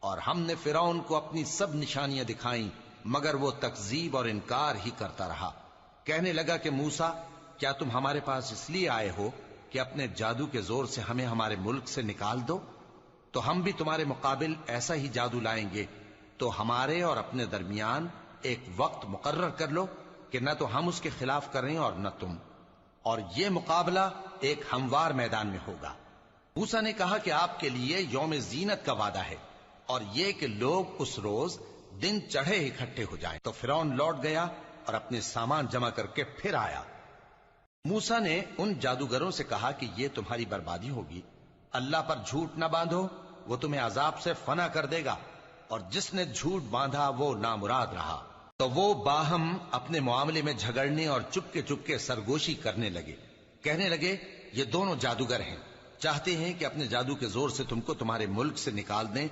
اور ہم نے فرعون کو اپنی سب نشانیاں دکھائیں مگر وہ تکذیب اور انکار ہی کرتا رہا۔ کہنے لگا کہ موسیٰ، کیا تم ہمارے پاس اس لیے آئے ہو کہ اپنے جادو کے زور سے ہمیں ہمارے ملک سے نکال دو؟ تو ہم بھی تمہارے مقابل ایسا ہی جادو لائیں گے، تو ہمارے اور اپنے درمیان ایک وقت مقرر کر لو کہ نہ تو ہم اس کے خلاف کریں اور نہ تم، اور یہ مقابلہ ایک ہموار میدان میں ہوگا۔ موسیٰ نے کہا کہ آپ کے لیے یوم زینت کا وعدہ ہے، اور یہ کہ لوگ اس روز دن چڑھے اکٹھے ہو جائیں۔ تو فرعون لوٹ گیا اور اپنے سامان جمع کر کے پھر آیا۔ موسیٰ نے ان جادوگروں سے کہا کہ یہ تمہاری بربادی ہوگی، اللہ پر جھوٹ نہ باندھو، وہ تمہیں عذاب سے فنا کر دے گا، اور جس نے جھوٹ باندھا وہ نامراد رہا۔ تو وہ باہم اپنے معاملے میں جھگڑنے اور چپکے سرگوشی کرنے لگے۔ کہنے لگے، یہ دونوں جادوگر ہیں، چاہتے ہیں کہ اپنے جادو کے زور سے تم کو تمہارے ملک سے نکال دیں